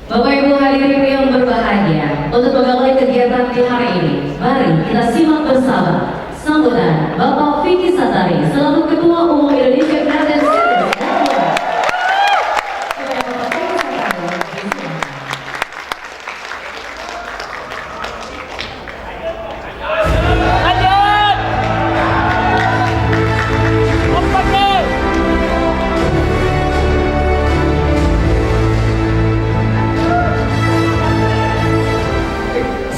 Bapak Ibu hadirin yang berbahagia, untuk mengawali kegiatan di hari ini, mari kita simak bersama sambutan Bapak Vicky Satari selaku Ketua Umum Indonesia Garden Center.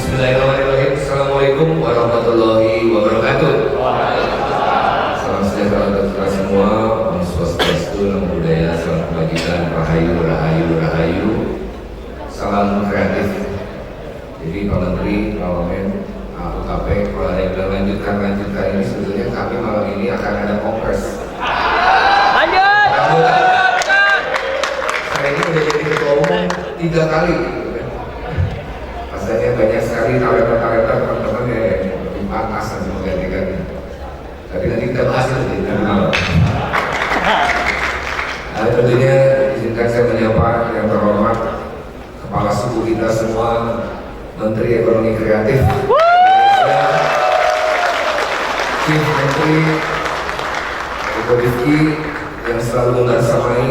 Bismillahirrahmanirrahim. Assalamualaikum warahmatullahi wabarakatuh. Salam sejahtera untuk kita semua. Om Swastiastu, Namo Buddhaya, salam kebajikan, rahayu, rahayu, rahayu. Salam kreatif. Jadi Pak Menteri, Pak Wamen, UKP, kalau ada yang bilang lanjutkan ini, sebetulnya kami malam ini akan ada kongres. Lanjut. Saya ini udah jadi ketua umum 3 kali. Rasanya banyak sekali talenta-talenta teman-teman yang pantas nanti menggantikan. Tapi nanti kita bahas nanti di final. Tentunya izinkan saya menyapa yang terhormat Kepala Suku kita semua, Menteri Ekonomi Kreatif Indonesia, Chief Menteri Eko Rifki yang selalu membersamai.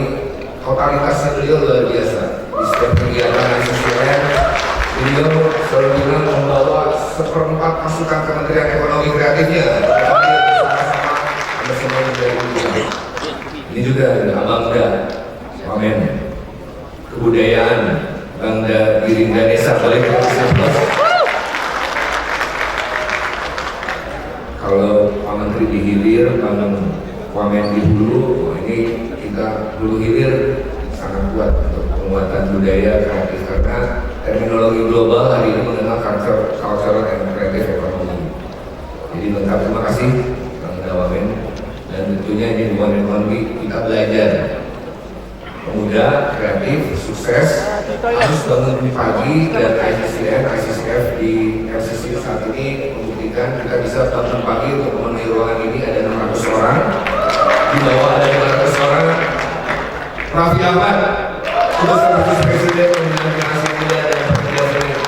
Totalitasnya beliau luar biasa di setiap kegiatan ICCN. Beliau selalu bilang membawa 1/4 pasukan Kementerian Ekonomi Kreatifnya bersama-sama menjadi tujuan. Ini juga ada Bangda, Wamen, kebudayaan, Bangda Giringga Desa. Boleh kita sebut? Kalau Pak Menteri di hilir, Wamen di hulu, ini kita hulu hilir sangat kuat untuk penguatan budaya kreatif karena terminologi global hari ini mengenal cultural and creative economy. Jadi lengkap, terima kasih Bang Dawamen, dan tentunya ini one and only kita belajar. Pemuda kreatif sukses harus bangun pagi, dan ICCF di MCC saat ini membuktikan kita bisa bangun pagi untuk memenuhi ruangan ini. Ada 600 orang, di bawah ada 500 orang. Raffi Ahmad, Tugas Vice Presiden Komunikasi Muda dan Pertanian.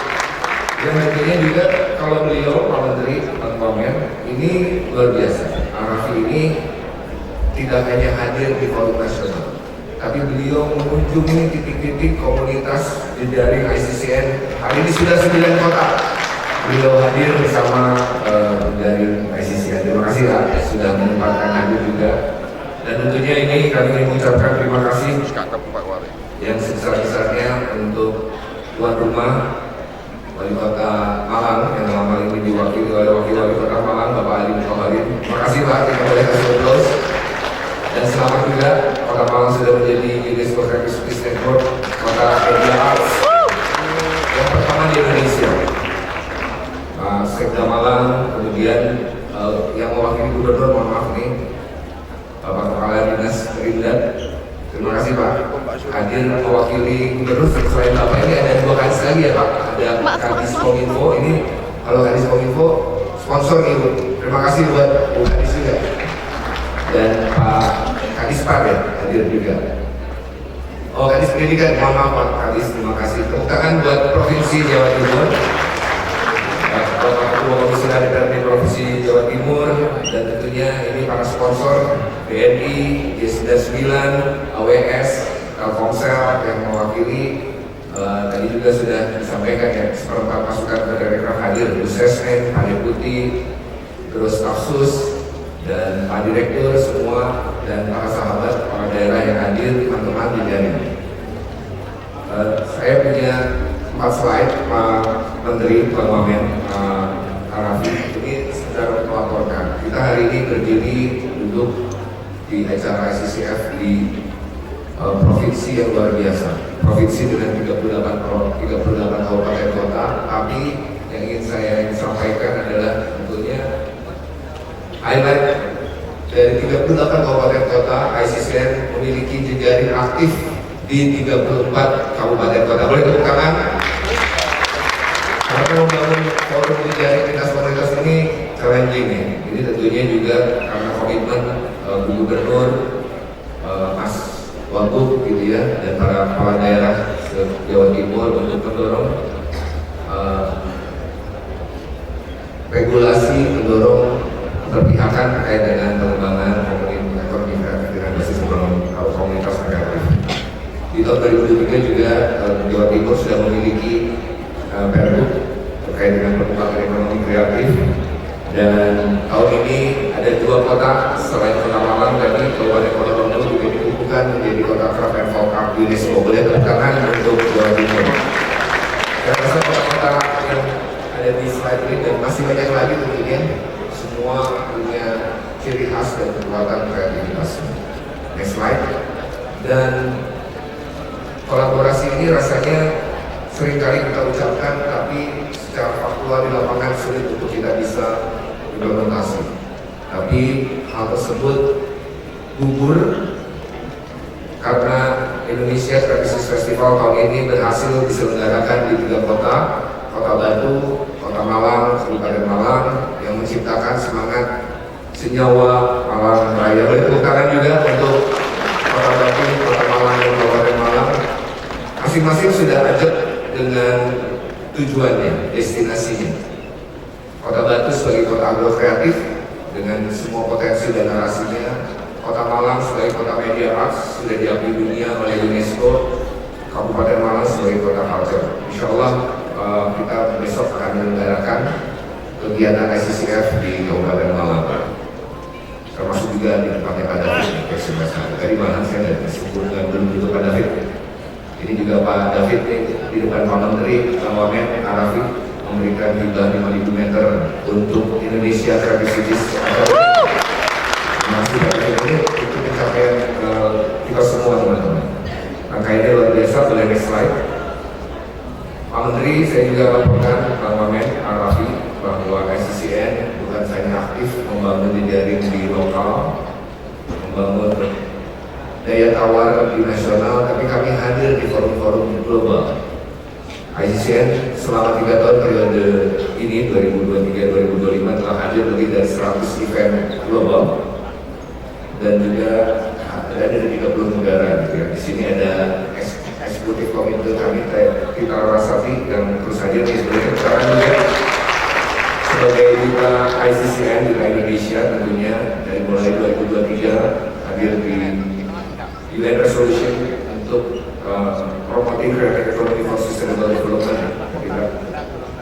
Yang tentunya juga kalau beliau Pak Menteri Bang Wamen ini luar biasa. Raffi ini tidak hanya hadir di forum nasional, tapi beliau mengunjungi titik-titik komunitas jejaring ICCN. Hari ini sudah 9 kota. Beliau hadir bersama dari ICCN. Terima kasih Pak sudah menyempatkan hadir juga. Dan tentunya ini kami ingin mengucapkan terima kasih yang sebesar-besarnya untuk tuan rumah Wali Kota Malang yang dalam hal ini diwakili oleh Wakil Wali Kota Malang Bapak Ali Muhammad. Terima kasih Pak, kita boleh kasih aplaus. Dan selamat juga Kota Malang sudah menjadi UNESCO Creative Network Kota Media Arts yang pertama di Indonesia. Pak Sekda Malang, kemudian yang mewakili Gubernur, mohon maaf nih, Bapak Kepala Dinas Perindak. Terima kasih Pak hadir mewakili Gubernur. Selain Bapak ini ada 2 kadis lagi ya Pak. Ada Kadis Kominfo, ini kalau Kadis Kominfo sponsor nih Bu. Terima kasih buat Bu Kadis juga. Dan Pak Kadis Pak ya hadir juga. Oh Kadis Pendidikan, mohon maaf Pak Kadis, terima kasih. Tepuk tangan buat Provinsi Jawa Timur, Bapak Ketua Komisioner DPRD Provinsi Jawa Timur, dan tentunya ini para sponsor BNI, G99, AWS, Telkomsel yang mewakili. Tadi juga sudah disampaikan ya, 1/4 pasukan Federal hadir, Bu Sesmen, Pak Deputi, terus Stafsus, dan Pak Direktur semua, dan para sahabat, para daerah yang hadir, teman-teman di jaring. Saya punya 4 slide Pak Menteri, Pak Wamen, Raffi. Ini sekedar melaporkan. Kita hari ini berdiri duduk di acara ICCF di provinsi yang luar biasa. Provinsi dengan 38 kabupaten kota. Tapi yang ingin saya sampaikan adalah tentunya highlight dari 38 kabupaten kota, ICCN memiliki jejaring aktif di 34 kabupaten kota. Boleh tepuk tangan? Karena membangun forum jejaring lintas komunitas ini challenging ya. Ini tentunya juga karena komitmen Gubernur, Mas Wagub gitu ya, dan para kepala daerah Jawa Timur untuk mendorong regulasi, mendorong keberpihakan terkait dengan pengembangan ekonomi kreatif dengan basis komunitas kreatif. Di tahun 2023 juga Jawa Timur sudah memiliki Pergub terkait dengan pengembangan ekonomi kreatif, dan tahun ini ada 2 kota selain Kota Malang tadi, Kabupaten Ponorogo juga dikukuhkan menjadi kota craft and folk art UNESCO. Boleh tepuk tangan untuk Jawa Timur. Saya rasa kota-kota yang ada di slide ini dan masih banyak lagi tentunya, semua punya ciri khas dan kekuatan kreativitas. Next slide. Dan kolaborasi ini rasanya seringkali kita ucapkan, tapi secara faktual di lapangan sulit untuk kita bisa implementasi. Tapi hal tersebut gugur karena Indonesia Creative Festival tahun ini berhasil diselenggarakan di 3 kota, Kota Batu, Kota Malang, Kabupaten Malang, yang menciptakan semangat senyawa Malang Raya. Tepuk tangan juga untuk Kota Batu, Kota Malang, dan Kabupaten Malang. Masing-masing sudah ajak dengan tujuannya, destinasinya. Kota Batu sebagai kota agro kreatif dengan semua potensi dan narasinya. Kota Malang sebagai kota media arts sudah diakui dunia oleh UNESCO. Kabupaten Malang sebagai kota culture. Insya Allah kita besok akan menyelenggarakan kegiatan ICCF di Kabupaten Malang, termasuk juga di tempatnya Pak David. Tadi malam saya tidak disebutkan belum itu Pak David. Ini juga Pak David di depan Pak Menteri Wamen Arafi memberikan hibah 5.000 meter untuk Indonesia Creative Cities. Masih David ini itu pencapaian kita semua teman-teman. Rangkaiannya luar biasa. Boleh next slide. Pak Menteri, saya juga laporkan Pak Wamen Arafi bahwa ICCN bukan hanya aktif membangun jejaring di lokal, membangun daya tawar di nasional, tapi kami hadir di forum-forum global. ICCN selama 3 tahun periode ini 2023-2025 telah hadir lebih dari 100 event global dan juga ada di 30 negara. Gitu ya. Di sini ada eksekutif komite kami Tita Rasati yang terus hadir di sekarang juga sebagai duta ICCN di Indonesia, tentunya dari mulai 2023 hadir di UN Resolution untuk promoting creative economy for sustainable development.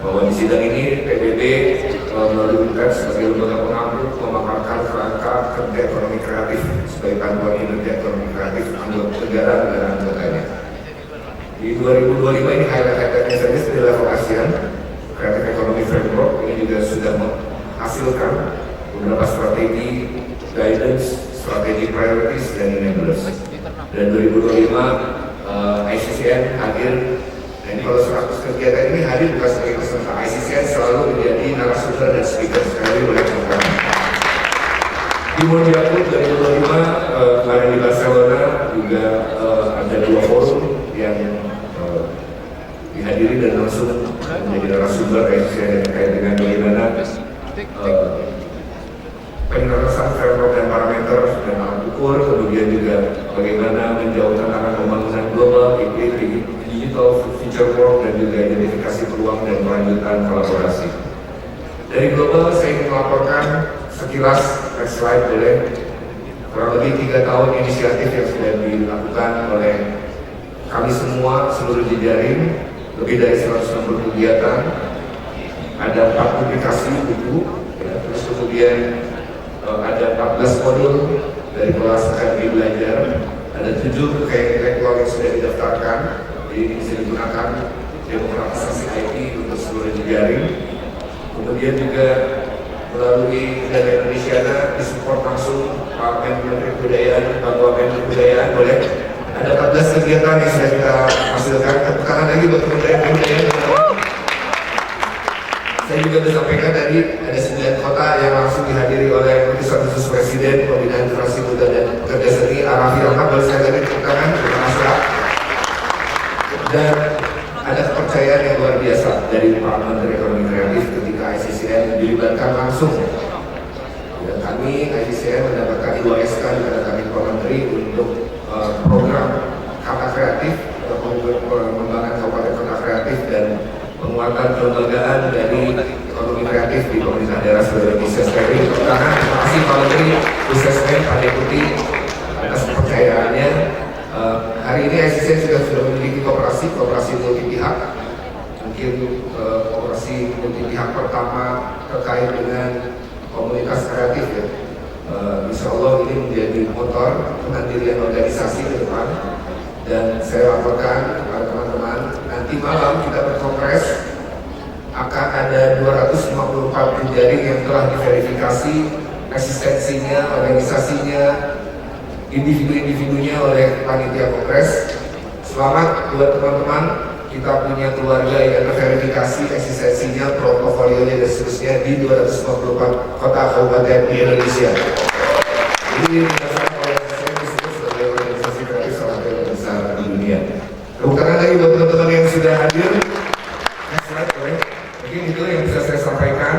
Bahwa di sidang ini PBB melalui BREP sebagai lembaga pengambil memaparkan kerangka kerja ekonomi kreatif sebagai panduan kinerja ekonomi kreatif anggota negara anggotanya. Di 2025 ini highlight-nya saja di level ASEAN, Creative Economy Framework ini juga sudah menghasilkan beberapa strategi, guidance, strategi priorities dan enablers. Dan 2025 ICCN hadir. Dan kalau 100 kegiatan ini hadir bukan sebagai peserta, ICCN selalu menjadi narasumber dan speaker. Sekali boleh contohkan. Di World Yakult 2025 kemarin di Barcelona juga ada 2 forum yang dihadiri dan langsung menjadi narasumber ICCN terkait dengan bagaimana penyelesaian framework dan parameter dan alat ukur, kemudian juga bagaimana menjawab tantangan pembangunan global, digital future work, dan juga identifikasi peluang dan kelanjutan kolaborasi. Dari global saya ingin melaporkan sekilas, next slide boleh, kurang lebih 3 tahun inisiatif yang sudah dilakukan oleh kami semua, seluruh jejaring, lebih dari 160 kegiatan, ada 4 publikasi buku, ya, terus kemudian ada 14 modul dari kelas akademi belajar, ada 7 kekayaan intelektual yang sudah didaftarkan, jadi bisa digunakan demokratisasi IT untuk seluruh jejaring. Kemudian juga melalui dana Indonesia disupport langsung Pak Menteri Kebudayaan, Pak Menteri Kebudayaan, boleh. Ada 14 kegiatan yang sudah kita hasilkan. Tekanan lagi buat kebudayaan. Saya juga sudah sampaikan tadi ada 9 kota yang langsung dihadiri oleh Keputusan Khusus Presiden Pembinaan Generasi Muda dan Pekerja Seni Arafi Rahmat. Boleh saya tadi tepuk tangan, terima kasih. Dan ada kepercayaan yang luar biasa dari Pak Menteri Ekonomi Kreatif ketika ICCN dilibatkan langsung. Dan kami ICCN mendapatkan 2 SK kepada kami Pak Menteri untuk program kata kreatif atau penguatan kelembagaan dari ekonomi kreatif di pemerintah daerah seluruh Indonesia. Sekali terima kasih Pak Menteri khususnya Pak Deputi atas kepercayaannya. Hari ini ICCN sudah memiliki kooperasi multi pihak. Mungkin kooperasi multi pihak pertama terkait dengan komunitas kreatif ya. Insya Allah ini menjadi motor kemandirian organisasi ke depan. Dan saya laporkan kepada teman-teman, nanti malam kita berkongres akan ada 254 jejaring yang telah diverifikasi eksistensinya, organisasinya, individu-individunya oleh panitia kongres. Selamat buat teman-teman, kita punya keluarga yang terverifikasi eksistensinya, portofolionya dan seterusnya di 254 kota kabupaten di Indonesia. Ini berdasarkan organisasi yang disebut sebagai organisasi kreatif salah satu terbesar di dunia. Tepuk tangan lagi buat teman-teman yang sudah hadir. Next slide, boleh. Mungkin itu yang bisa saya sampaikan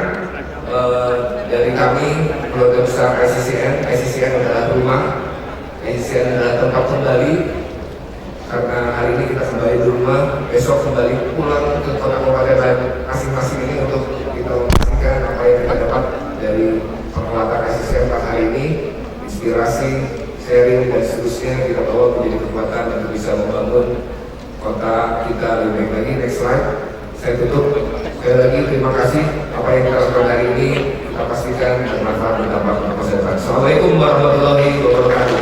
dari kami keluarga besar ICCN. ICCN adalah rumah, ICCN adalah tempat kembali. Karena hari ini kita kembali di rumah, besok kembali pulang ke kota kabupaten masing-masing ini untuk kita memastikan apa yang kita dapat dari penguatan ICCN pada hari ini, inspirasi, sharing dan seterusnya kita bawa menjadi kekuatan untuk bisa membangun kota kita lebih baik lagi. Next slide. Saya tutup. Sekali lagi terima kasih apa yang kita lakukan hari ini kita pastikan bermanfaat berdampak untuk masa depan. Assalamualaikum warahmatullahi wabarakatuh.